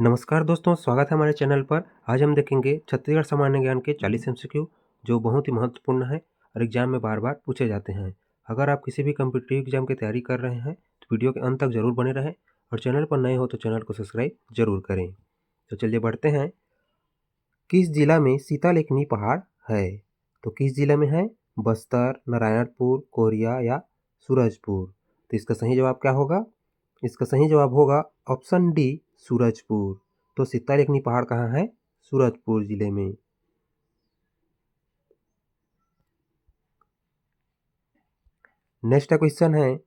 नमस्कार दोस्तों, स्वागत है हमारे चैनल पर। आज हम देखेंगे छत्तीसगढ़ सामान्य ज्ञान के 40 एमसीक्यू जो बहुत ही महत्वपूर्ण है और एग्जाम में बार-बार पूछे जाते हैं। अगर आप किसी भी कॉम्पिटिटिव एग्जाम की तैयारी कर रहे हैं तो वीडियो के अंत तक जरूर बने रहें और चैनल पर नए हो तो चैनल को सब्सक्राइब जरूर करें। तो चलिए बढ़ते हैं। किस जिला में सीता-लेखनी पहाड़ है? तो किस जिला में है? बस्तर, नारायणपुर, कोरिया या सूरजपुर? तो इसका सही जवाब क्या होगा? इसका सही जवाब होगा ऑप्शन डी, सूरजपुर। तो सीता-लेखनी पहाड़ कहाँ है? सूरजपुर जिले में। नेक्स्ट क्वेश्चन है,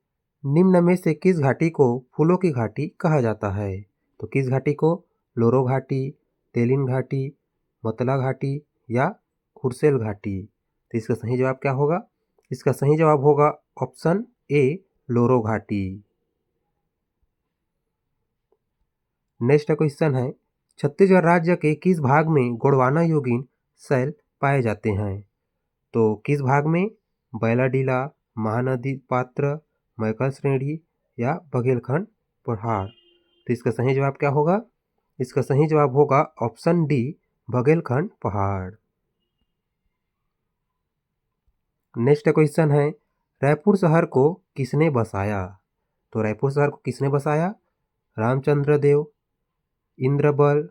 निम्न में से किस घाटी को फूलों की घाटी कहा जाता है? तो किस घाटी को? लोरो घाटी, तेलिन घाटी, मतला घाटी या खुरसेल घाटी? तो इसका सही जवाब क्या होगा? इसका सही जवाब होगा ऑप्शन ए, लोरो घाटी। नेक्स्ट क्वेश्चन है, छत्तीसगढ़ राज्य के किस भाग में गोंडवाना योगिन शैल पाए जाते हैं? तो किस भाग में? बैलाडीला, महानदी पात्र, मैकल श्रेणी या बघेलखंड पहाड़? तो इसका सही जवाब क्या होगा? इसका सही जवाब होगा ऑप्शन डी, बघेलखंड पहाड़। नेक्स्ट क्वेश्चन है, रायपुर शहर को किसने बसाया? तो रायपुर शहर को किसने बसाया? रामचंद्र देव, इंद्रबल,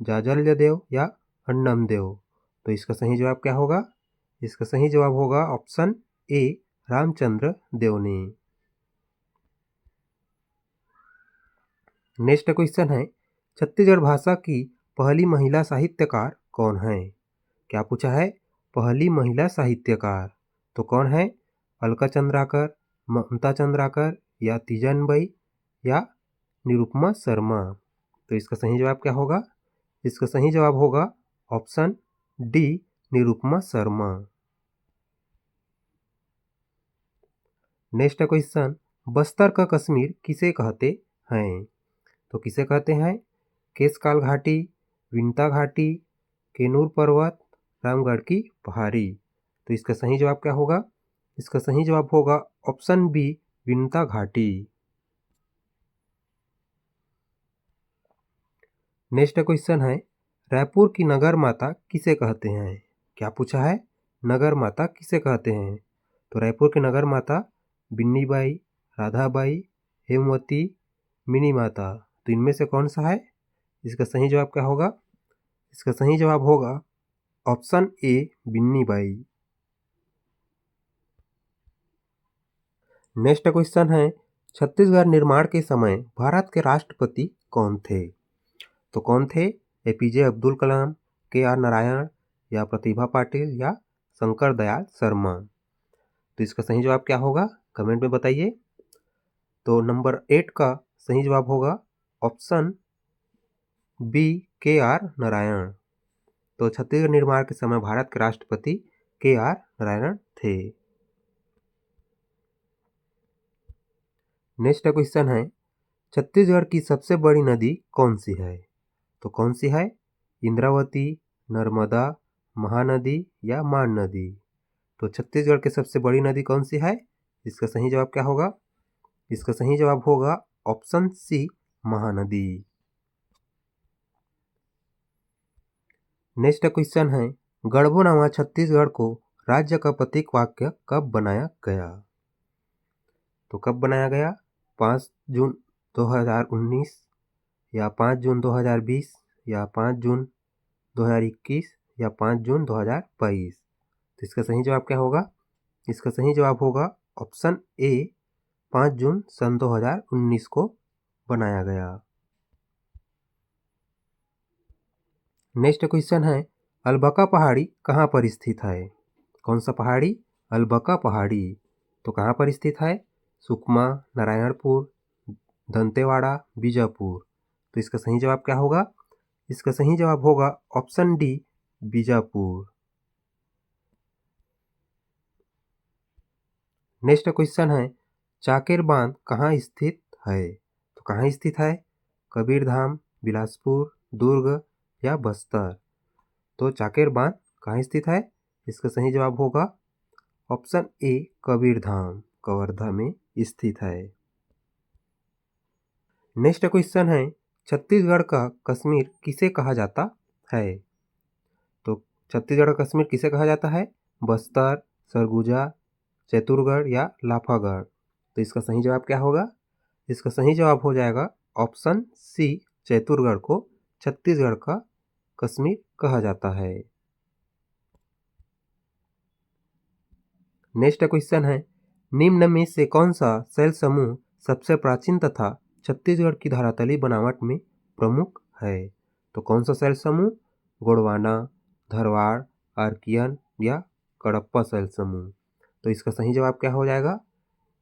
जाजल्य देव या अन्नम देव? तो इसका सही जवाब क्या होगा? इसका सही जवाब होगा ऑप्शन ए, रामचंद्र देव ने। नेक्स्ट क्वेश्चन है, छत्तीसगढ़ भाषा की पहली महिला साहित्यकार कौन है? क्या पूछा है? पहली महिला साहित्यकार। तो कौन है? अलका चंद्राकर, ममता चंद्राकर या तीजनबाई या निरुपमा शर्मा? तो इसका सही जवाब क्या होगा? इसका सही जवाब होगा option D, Nirupama Sharma. Next question, Bastar का कश्मीर किसे कहते हैं? तो किसे कहते हैं? केशकाल घाटी, विंता घाटी, केनूर पर्वत, रामगढ़ की पहाड़ी? तो इसका सही जवाब क्या होगा? इसका सही जवाब होगा ऑप्शन बी, विंता घाटी। नेक्स्ट क्वेश्चन है, रायपुर की नगर माता किसे कहते हैं? क्या पूछा है? नगर माता किसे कहते हैं? तो रायपुर की नगर माता बिन्नीबाई, राधाबाई, हेमवती, मिनी माता? तो इनमें से कौन सा है? इसका सही जवाब क्या होगा? इसका सही जवाब होगा ऑप्शन ए, बिन्नीबाई। नेक्स्ट क्वेश्चन है, छत्तीसगढ़ निर्माण के समय भारत के राष्ट्रपति कौन थे? तो कौन थे? एपीजे अब्दुल कलाम, के आर नारायण या प्रतिभा पाटिल या शंकर दयाल शर्मा? तो इसका सही जवाब क्या होगा? कमेंट में बताइए। तो नंबर 8 का सही जवाब होगा ऑप्शन बी, के आर नारायण। तो छत्तीसगढ़ निर्माण के समय भारत के राष्ट्रपति के आर नारायण थे। नेक्स्ट क्वेश्चन है, छत्तीसगढ़ की सबसे बड़ी नदी कौन सी है? तो कौन सी है? इंद्रावती, नर्मदा, महानदी या मान नदी? तो छत्तीसगढ़ की सबसे बड़ी नदी कौन सी है? इसका सही जवाब क्या होगा? इसका सही जवाब होगा option c, Mahanadi. Next question है, गढ़बोनामा छत्तीसगढ़ को राज्य का प्रतीक वाक्य कब बनाया गया? तो कब बनाया गया? 5 जून 2019 या 5 जून 2020 या 5 जून 2021 या 5 जून 2022? तो इसका सही जवाब क्या होगा? इसका सही जवाब होगा ऑप्शन ए, 5 जून सन 2019 को बनाया गया। नेक्स्ट क्वेश्चन है, अलबका पहाड़ी कहाँ पर स्थित है? कौन सा पहाड़ी? अलबका पहाड़ी। तो कहाँ पर स्थित है? सुकमा, नारायणपुर, दंतेवाड़ा, बीजापुर? तो इसका सही जवाब क्या होगा? इसका सही जवाब होगा option D, Bijapur. Next question है, चाकेर बांध कहाँ स्थित है? तो कहाँ स्थित है? कबीरधाम, बिलासपुर, दुर्ग या बस्तर? तो चाकेर बांध कहाँ स्थित है? इसका सही जवाब होगा ऑप्शन ए, कबीरधाम, कवर्धा में स्थित है। नेक्स्ट क्वेश्चन है, छत्तीसगढ़ का कश्मीर किसे कहा जाता है? तो छत्तीसगढ़ का कश्मीर किसे कहा जाता है? बस्तर, सरगुजा, चैतुरगढ़ या लाफागढ़। तो इसका सही जवाब क्या होगा? इसका सही जवाब हो जाएगा ऑप्शन सी, चैतुरगढ़ को छत्तीसगढ़ का कश्मीर कहा जाता है। नेक्स्ट क्वेश्चन है, निम्न में से कौन सा शैल समूह सबसे प्राचीन तथा छत्तीसगढ़ की धरातली बनावट में प्रमुख है? तो कौन सा शैल समूह? गोंडवाना, धरवाड़, आर्कियन या कडप्पा शैल समूह। तो इसका सही जवाब क्या हो जाएगा?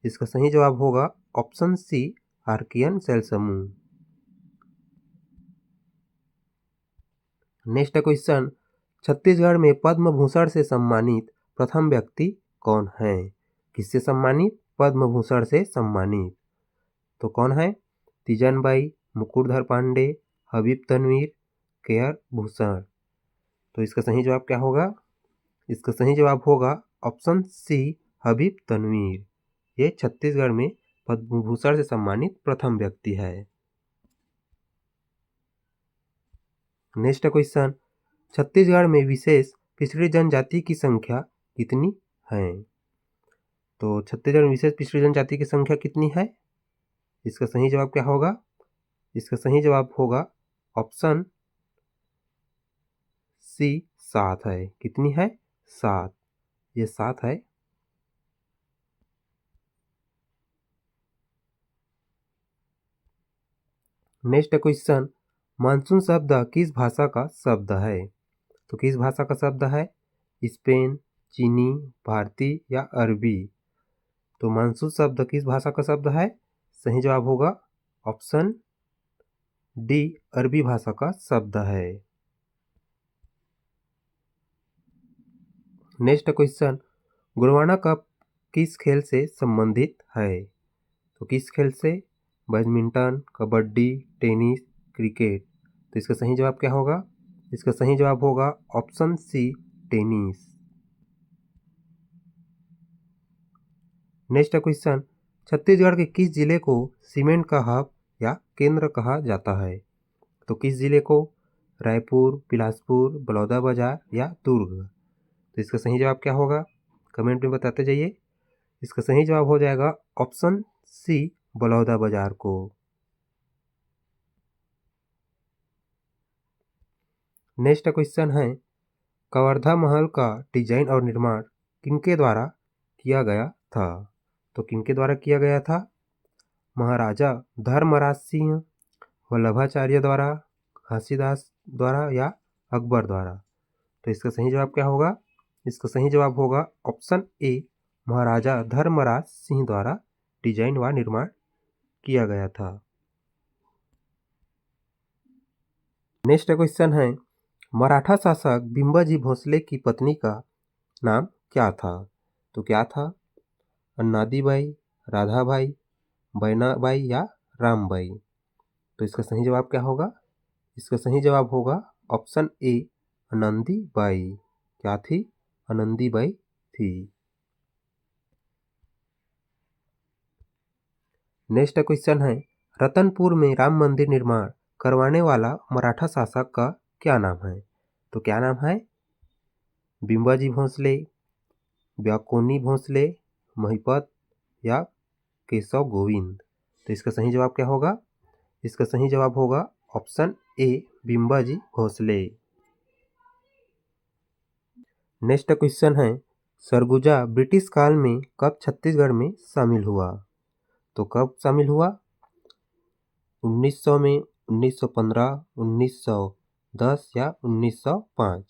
इसका सही जवाब होगा ऑप्शन सी, आर्कियन शैल समूह। नेक्स्ट क्वेश्चन, छत्तीसगढ़ में पद्म भूषण से सम्मानित प्रथम व्यक्ति कौन है? किससे सम्मानित? पद्म भूषण से सम्मानित। तो कौन है? तीजनबाई, मुकुटधर पांडे, हबीब तनवीर, केयर भूषण। तो इसका सही जवाब क्या होगा? इसका सही जवाब होगा ऑप्शन सी, हबीब तनवीर। ये छत्तीसगढ़ में पद्म भूषण से सम्मानित प्रथम व्यक्ति है। नेक्स्ट क्वेश्चन, छत्तीसगढ़ में विशेष पिछड़ी जनजाति की संख्या कितनी है? तो छत्तीसगढ़ में विशेष पिछड़ी जनजाति की संख्या कितनी है? इसका सही जवाब क्या होगा? इसका सही जवाब होगा ऑप्शन सी, 7 है। कितनी है? 7। ये 7 है। नेक्स्ट क्वेश्चन, मानसून शब्द किस भाषा का शब्द है? तो किस भाषा का शब्द है? स्पेन, चीनी, भारतीय या अरबी। तो मानसून शब्द किस भाषा का शब्द है? सही जवाब होगा ऑप्शन डी, अरबी भाषा का शब्द है। नेक्स्ट क्वेश्चन, गोंडवाना कप किस खेल से संबंधित है? तो किस खेल से? Badminton, kabaddi, tennis, cricket. तो इसका सही जवाब क्या होगा? इसका सही जवाब होगा option c, tennis. Next question, Chhattisgarh के किस जिले को सीमेंट का हब या केंद्र कहा जाता है? तो किस जिले को? रायपुर, बिलासपुर, बलौदाबाजार या दुर्ग। तो इसका सही जवाब क्या होगा? कमेंट में बताते जाइए। इसका सही जवाब हो जाएगा ऑप्शन सी, बलौदाबाजार को। नेक्स्ट क्वेश्चन है, कवर्धा महल का डिजाइन और निर्माण किनके द्वारा किया गया था? तो किनके द्वारा किया गया था? महाराजा धर्मराज सिंह, वल्लभाचार्य द्वारा, घासीदास द्वारा या अकबर द्वारा। तो इसका सही जवाब क्या होगा? इसका सही जवाब होगा ऑप्शन ए, महाराजा धर्मराज सिंह द्वारा डिजाइन व निर्माण किया गया था। नेक्स्ट क्वेश्चन है, मराठा शासक बिंबाजी भोसले की पत्नी का नाम क्या था? तो क्या था? अन्नादीबाई, राधाबाई, बैनाबाई या रामबाई। तो इसका सही जवाब क्या होगा? इसका सही जवाब होगा ऑप्शन ए, आनंदीबाई। क्या थी? आनंदीबाई थी। नेक्स्ट क्वेश्चन है, रतनपुर में राम मंदिर निर्माण करवाने वाला मराठा शासक का क्या नाम है? तो क्या नाम है? बिंबाजी भोसले, व्याकोनी भोसले, महिपत या केशव गोविंद। तो इसका सही जवाब क्या होगा? इसका सही जवाब होगा option a, Bimbaji Bhonsle. Next question है, सरगुजा ब्रिटिश काल में कब छत्तीसगढ़ में शामिल हुआ? तो कब शामिल हुआ? 1900 में, 1915, 1910 या 1905।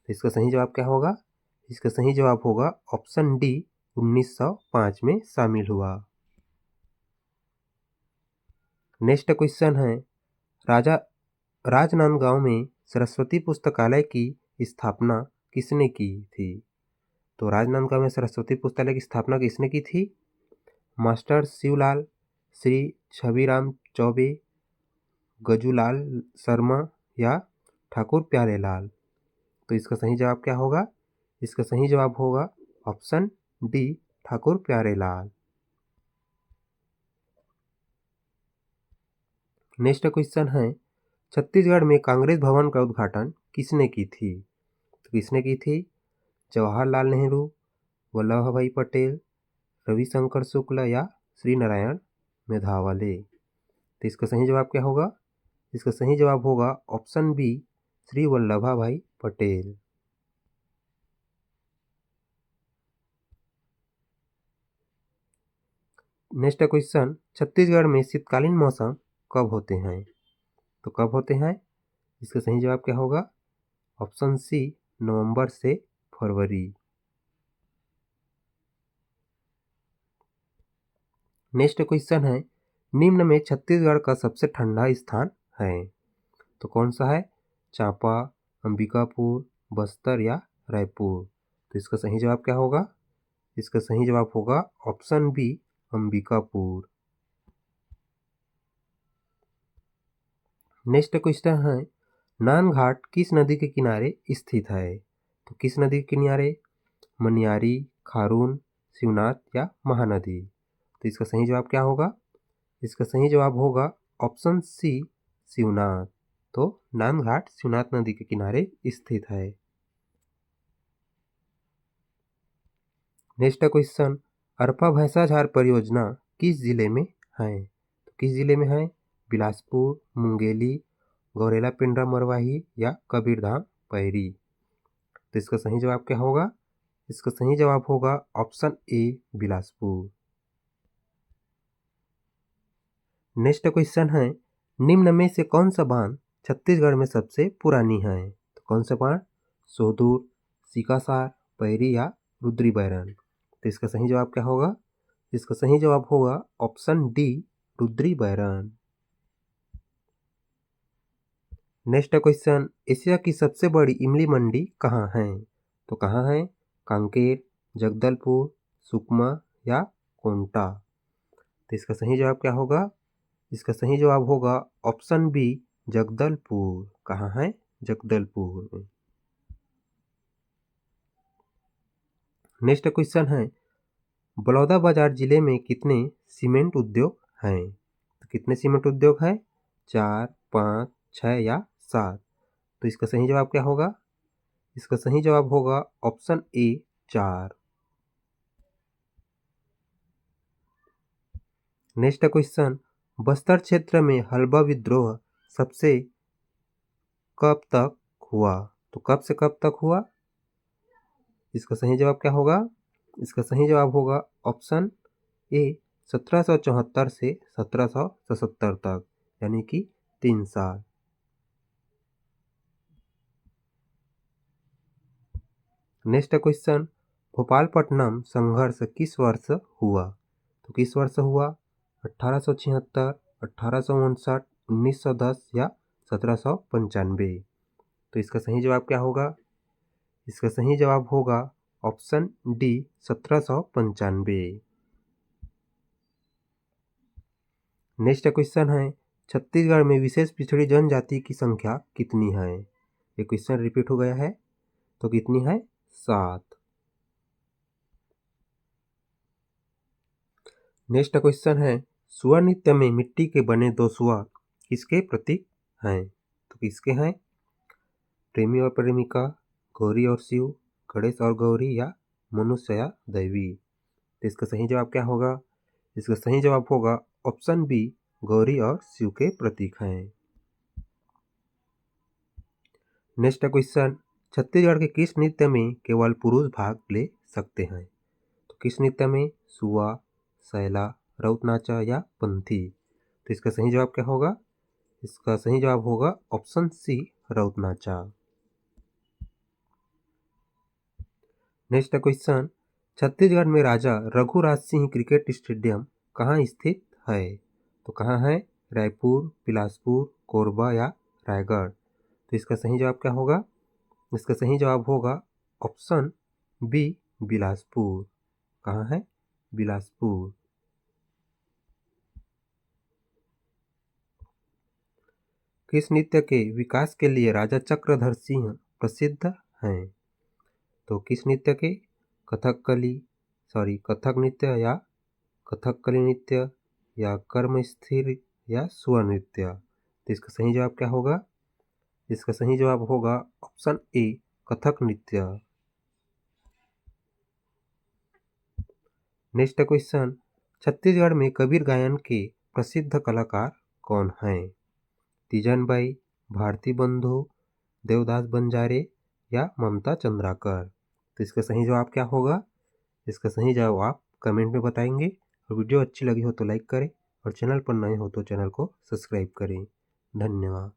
तो इसका सही जवाब क्या होगा? इसका सही जवाब होगा ऑप्शन डी, 1905 में शामिल हुआ। नेक्स्ट क्वेश्चन है, राजा राजनांदगांव में सरस्वती पुस्तकालय की स्थापना किसने की थी? तो राजनांदगांव में सरस्वती पुस्तकालय की स्थापना किसने की थी? मास्टर शिवलाल, श्री छविराम चौबे, गजूलाल शर्मा या ठाकुर प्यारेलाल। तो इसका सही जवाब क्या होगा? इसका सही जवाब होगा option D, Thakur Pyarelal. Next question है, छत्तीसगढ़ में कांग्रेस भवन का उद्घाटन किसने की थी? तो किसने की थी? जवाहरलाल नेहरू, वल्लभ भाई पटेल, रविशंकर शुक्ल या श्री नारायण मेघावाले। तो इसका सही जवाब क्या होगा? इसका सही जवाब होगा ऑप्शन बी, श्री वल्लभ भाई पटेल। नेक्स्ट क्वेश्चन, छत्तीसगढ़ में शीतकालीन मौसम कब होते हैं? तो कब होते हैं? इसका सही जवाब क्या होगा? ऑप्शन सी, नवंबर से फरवरी। नेक्स्ट क्वेश्चन है, निम्न में छत्तीसगढ़ का सबसे ठंडा स्थान है? तो कौन सा है? चांपा, अंबिकापुर, बस्तर या रायपुर। तो इसका सही जवाब क्या होगा? इसका सही जवाब होगा option b, Ambikapur. Next question है, नानघाट किस नदी के किनारे स्थित है? तो किस नदी के किनारे? मनियारी, खारून, शिवनाथ या महानदी। तो इसका सही जवाब क्या होगा? इसका सही जवाब होगा ऑप्शन सी, शिवनाथ। तो नानघाट शिवनाथ नदी के किनारे स्थित है। नेक्स्ट क्वेश्चन, अरपा भैंसाझार परियोजना किस जिले में है? तो किस जिले में है? बिलासपुर, मुंगेली, गौरेला पिंडरा मरवाही या कबीरधाम पैरी। तो इसका सही जवाब क्या होगा? इसका सही जवाब होगा ऑप्शन ए, बिलासपुर। नेक्स्ट क्वेश्चन है, निम्न में से कौन सा बांध छत्तीसगढ़ में सबसे पुरानी है? तो कौन सा बांध? सोहदूर, सिकासार, पैरी या रुद्री बैरन। तो इसका सही जवाब क्या होगा? इसका सही जवाब होगा ऑप्शन डी, रुद्री बैरन। नेक्स्ट क्वेश्चन, एशिया की सबसे बड़ी इमली मंडी कहाँ है? तो कहाँ है? कांकेर, जगदलपुर, सुकमा या कोंटा। तो इसका सही जवाब क्या होगा? इसका सही जवाब होगा ऑप्शन बी, जगदलपुर। कहाँ है? जगदलपुर में। नेक्स्ट क्वेश्चन है, बलौदाबाजार जिले में कितने सीमेंट उद्योग हैं? तो कितने सीमेंट उद्योग हैं? 4, 5, 6 या 7। तो इसका सही जवाब क्या होगा? इसका सही जवाब होगा ऑप्शन ए, 4। नेक्स्ट क्वेश्चन, बस्तर क्षेत्र में हल्बा विद्रोह सबसे कब तक हुआ? तो कब से कब तक हुआ? इसका सही जवाब क्या होगा? इसका सही जवाब होगा ऑप्शन ए, 1774 से 1777 तक, यानी कि 3 साल। नेक्स्ट क्वेश्चन, भोपालपट्टनम संघर्ष किस वर्ष हुआ? तो किस वर्ष हुआ? 1876, 1859, 1910 या 1795। तो इसका सही जवाब क्या होगा? इसका सही जवाब होगा ऑप्शन डी, 1795। नेक्स्ट क्वेश्चन है, छत्तीसगढ़ में विशेष पिछड़ी जनजाति की संख्या कितनी है? ये क्वेश्चन रिपीट हो गया है, तो कितनी है? 7। नेक्स्ट क्वेश्चन है, सुआ नृत्य में मिट्टी के बने 2 सुआ किसके प्रतीक हैं? तो किसके हैं? प्रेमी और प्रेमिका, गौरी और शिव, गणेश और गौरी या मनुष्य या दैवी। तो इसका सही जवाब क्या होगा? इसका सही जवाब होगा ऑप्शन बी, गौरी और शिव के प्रतीक हैं। नेक्स्ट क्वेश्चन, छत्तीसगढ़ के किस नृत्य में केवल पुरुष भाग ले सकते हैं? तो किस नृत्य में? सुआ, सैला, राउत नाचा या पंथी। तो इसका सही जवाब क्या होगा? इसका सही जवाब होगा ऑप्शन सी, राउत नाचा। नेक्स्ट क्वेश्चन, छत्तीसगढ़ में राजा रघुराज सिंह क्रिकेट स्टेडियम कहाँ स्थित है? तो कहाँ है? रायपुर, बिलासपुर, कोरबा या रायगढ़। तो इसका सही जवाब क्या होगा? इसका सही जवाब होगा ऑप्शन बी, बिलासपुर। कहाँ है? बिलासपुर। किस नृत्य के विकास के लिए राजा चक्रधर सिंह प्रसिद्ध हैं? तो किस नृत्य के? कथक नृत्य या कथकली नृत्य या कर्म स्थिर या स्व नृत्य। तो इसका सही जवाब क्या होगा? इसका सही जवाब होगा ऑप्शन ए, कथक नृत्य। नेक्स्ट क्वेश्चन, छत्तीसगढ़ में कबीर गायन के प्रसिद्ध कलाकार कौन हैं? तीजन बाई, भारती बंधु, देवदास बंजारे या ममता चंद्राकर? तो इसका सही जवाब क्या होगा? इसका सही जवाब आप कमेंट में बताएंगे। और वीडियो अच्छी लगी हो तो लाइक करें और चैनल पर नए हो तो चैनल को सब्सक्राइब करें। धन्यवाद।